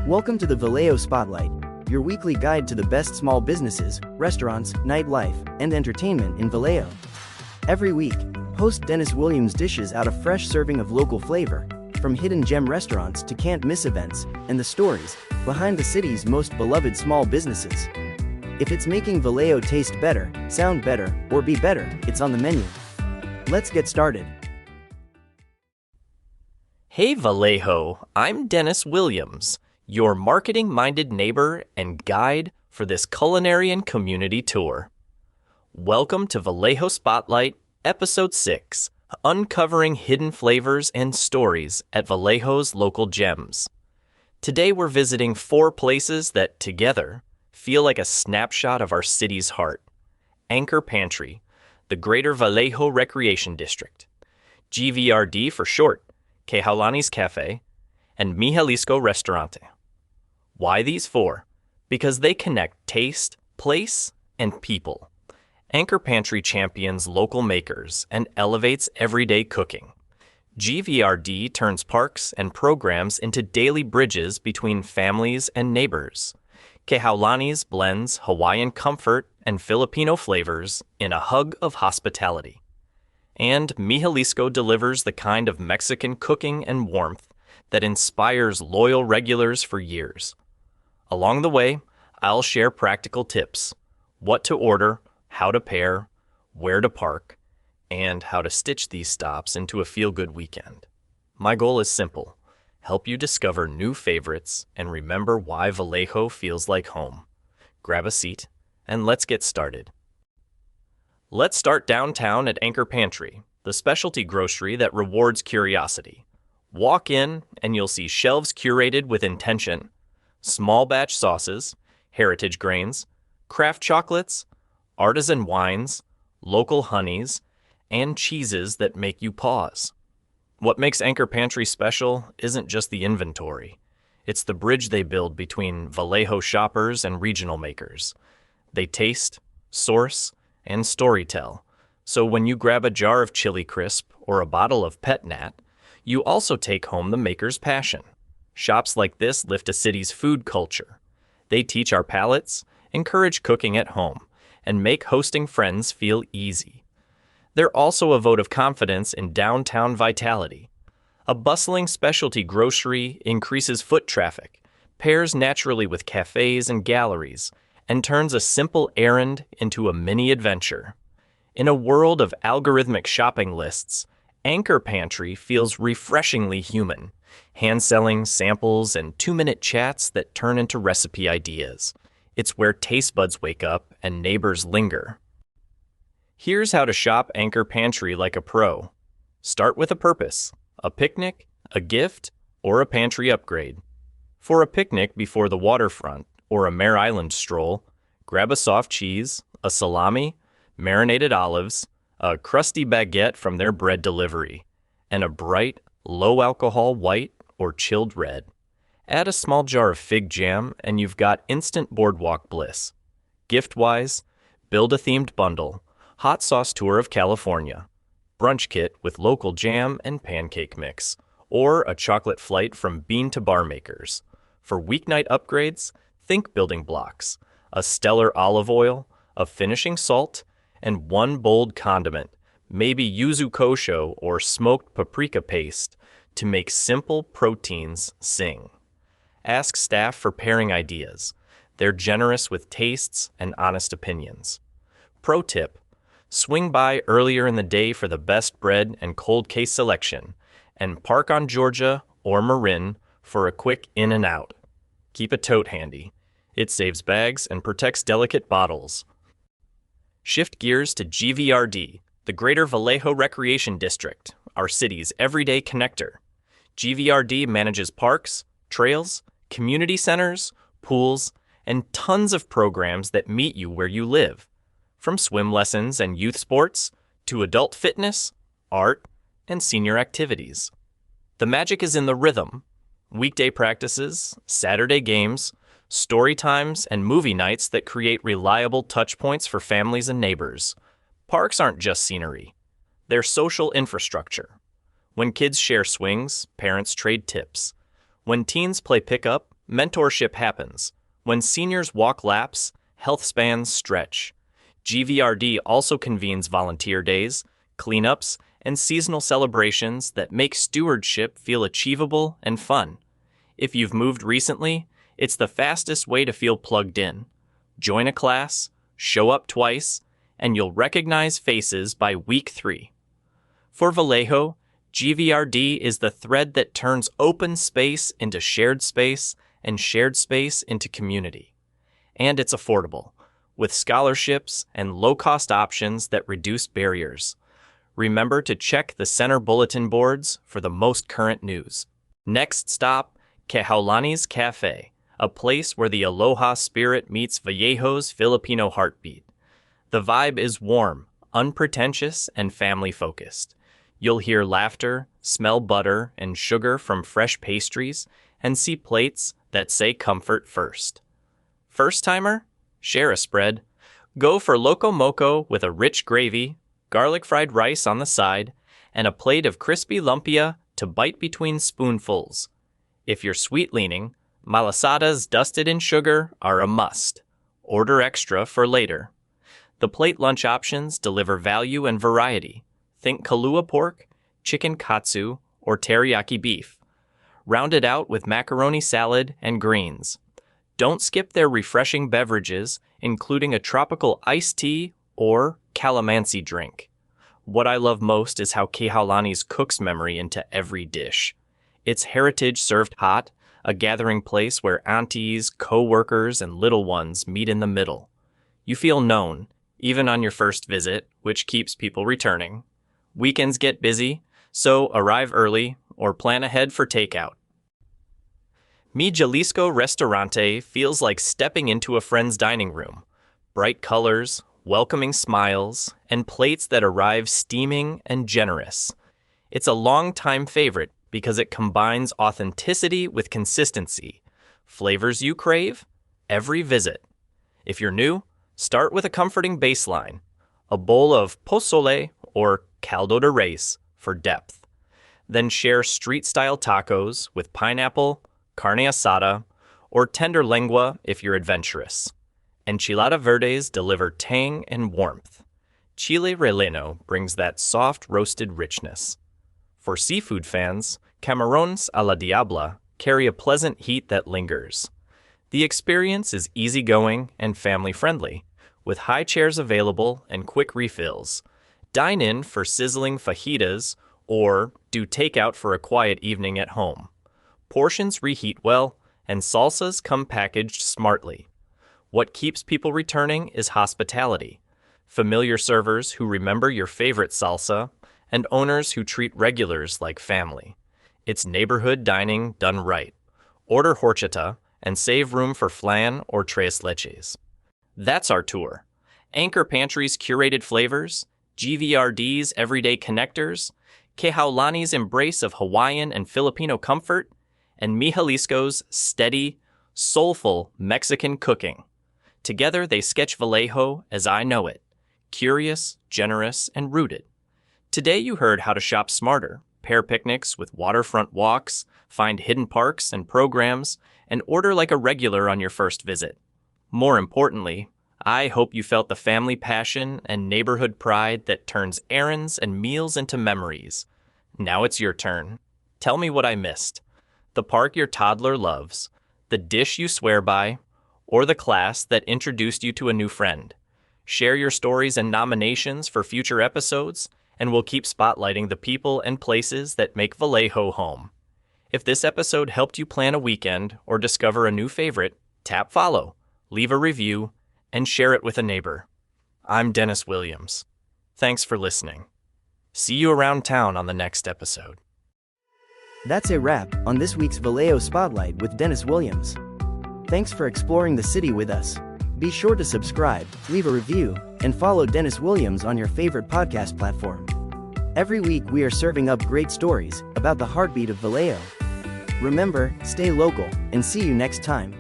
Welcome to the Vallejo Spotlight, your weekly guide to the best small businesses, restaurants, nightlife, and entertainment in Vallejo. Every week, host Dennis Williams dishes out a fresh serving of local flavor, from hidden gem restaurants to can't-miss events, and the stories behind the city's most beloved small businesses. If it's making Vallejo taste better, sound better, or be better, it's on the menu. Let's get started. Hey Vallejo, I'm Dennis Williams, your marketing-minded neighbor and guide for this culinary and community tour. Welcome to Vallejo Spotlight, Episode 6, Uncovering Hidden Flavors and Stories at Vallejo's Local Gems. Today we're visiting 4 places that, together, feel like a snapshot of our city's heart. Anchor Pantry, the Greater Vallejo Recreation District, GVRD for short, Kehaulani's Cafe, and Mi Jalisco Restaurante. Why these 4? Because they connect taste, place, and people. Anchor Pantry champions local makers and elevates everyday cooking. GVRD turns parks and programs into daily bridges between families and neighbors. Kehaulani's blends Hawaiian comfort and Filipino flavors in a hug of hospitality. And Mi Jalisco delivers the kind of Mexican cooking and warmth that inspires loyal regulars for years. Along the way, I'll share practical tips, what to order, how to pair, where to park, and how to stitch these stops into a feel-good weekend. My goal is simple: help you discover new favorites and remember why Vallejo feels like home. Grab a seat, and let's get started. Let's start downtown at Anchor Pantry, the specialty grocery that rewards curiosity. Walk in, and you'll see shelves curated with intention. Small batch sauces, heritage grains, craft chocolates, artisan wines, local honeys, and cheeses that make you pause. What makes Anchor Pantry special isn't just the inventory. It's the bridge they build between Vallejo shoppers and regional makers. They taste, source, and storytell. So when you grab a jar of Chili Crisp or a bottle of Pet Nat, you also take home the maker's passion. Shops like this lift a city's food culture. They teach our palates, encourage cooking at home, and make hosting friends feel easy. They're also a vote of confidence in downtown vitality. A bustling specialty grocery increases foot traffic, pairs naturally with cafes and galleries, and turns a simple errand into a mini adventure. In a world of algorithmic shopping lists, Anchor Pantry feels refreshingly human, hand-selling samples and 2-minute chats that turn into recipe ideas. It's where taste buds wake up and neighbors linger. Here's how to shop Anchor Pantry like a pro. Start with a purpose: a picnic, a gift, or a pantry upgrade. For a picnic before the waterfront or a Mare Island stroll, grab a soft cheese, a salami, marinated olives, a crusty baguette from their bread delivery, and a bright, low-alcohol white or chilled red. Add a small jar of fig jam and you've got instant boardwalk bliss. Gift-wise, build a themed bundle, hot sauce tour of California, brunch kit with local jam and pancake mix, or a chocolate flight from bean to bar makers. For weeknight upgrades, think building blocks, a stellar olive oil, a finishing salt, and 1 bold condiment, maybe yuzu kosho or smoked paprika paste, to make simple proteins sing. Ask staff for pairing ideas. They're generous with tastes and honest opinions. Pro tip: swing by earlier in the day for the best bread and cold case selection, and park on Georgia or Marin for a quick in and out. Keep a tote handy. It saves bags and protects delicate bottles. Shift gears to GVRD, the Greater Vallejo Recreation District, our city's everyday connector. GVRD manages parks, trails, community centers, pools, and tons of programs that meet you where you live. From swim lessons and youth sports to adult fitness, art, and senior activities. The magic is in the rhythm. Weekday practices, Saturday games, story times, and movie nights that create reliable touchpoints for families and neighbors. Parks aren't just scenery. They're social infrastructure. When kids share swings, parents trade tips. When teens play pickup, Mentorship happens. When seniors walk laps, health spans stretch. GVRD also convenes volunteer days, cleanups, and seasonal celebrations that make stewardship feel achievable and fun. If you've moved recently, it's the fastest way to feel plugged in. Join a class, show up twice, and you'll recognize faces by week 3. For Vallejo, GVRD is the thread that turns open space into shared space and shared space into community. And it's affordable, with scholarships and low-cost options that reduce barriers. Remember to check the center bulletin boards for the most current news. Next stop, Kehaulani's Cafe, a place where the Aloha spirit meets Vallejo's Filipino heartbeat. The vibe is warm, unpretentious, and family-focused. You'll hear laughter, smell butter and sugar from fresh pastries, and see plates that say comfort first. First-timer? Share a spread. Go for loco moco with a rich gravy, garlic fried rice on the side, and a plate of crispy lumpia to bite between spoonfuls. If you're sweet-leaning, malasadas dusted in sugar are a must. Order extra for later. The plate lunch options deliver value and variety. Think Kahlua pork, chicken katsu, or teriyaki beef. Round it out with macaroni salad and greens. Don't skip their refreshing beverages, including a tropical iced tea or calamansi drink. What I love most is how Kehaulani's cooks memory into every dish. It's heritage served hot, a gathering place where aunties, co-workers, and little ones meet in the middle. You feel known, even on your first visit, which keeps people returning. Weekends get busy, so arrive early or plan ahead for takeout. Mi Jalisco Restaurante feels like stepping into a friend's dining room. Bright colors, welcoming smiles, and plates that arrive steaming and generous. It's a long-time favorite because it combines authenticity with consistency. Flavors you crave, every visit. If you're new, start with a comforting baseline, a bowl of pozole or caldo de res for depth. Then share street-style tacos with pineapple, carne asada, or tender lengua if you're adventurous. Enchilada verdes deliver tang and warmth. Chile relleno brings that soft roasted richness. For seafood fans, camarones a la diabla carry a pleasant heat that lingers. The experience is easygoing and family-friendly, with high chairs available and quick refills. Dine in for sizzling fajitas or do takeout for a quiet evening at home. Portions reheat well, and salsas come packaged smartly. What keeps people returning is hospitality. Familiar servers who remember your favorite salsa, and owners who treat regulars like family. It's neighborhood dining done right. Order horchata and save room for flan or tres leches. That's our tour. Anchor Pantry's curated flavors, GVRD's everyday connectors, Kehaulani's embrace of Hawaiian and Filipino comfort, and Mi Jalisco's steady, soulful Mexican cooking. Together they sketch Vallejo as I know it, curious, generous, and rooted. Today you heard how to shop smarter, pair picnics with waterfront walks, find hidden parks and programs, and order like a regular on your first visit. More importantly, I hope you felt the family passion and neighborhood pride that turns errands and meals into memories. Now it's your turn. Tell me what I missed. The park your toddler loves, the dish you swear by, or the class that introduced you to a new friend. Share your stories and nominations for future episodes, and we'll keep spotlighting the people and places that make Vallejo home. If this episode helped you plan a weekend or discover a new favorite, tap follow, leave a review, and share it with a neighbor. I'm Dennis Williams. Thanks for listening. See you around town on the next episode. That's a wrap on this week's Vallejo Spotlight with Dennis Williams. Thanks for exploring the city with us. Be sure to subscribe, leave a review, and follow Dennis Williams on your favorite podcast platform. Every week we are serving up great stories about the heartbeat of Vallejo. Remember, stay local, and see you next time.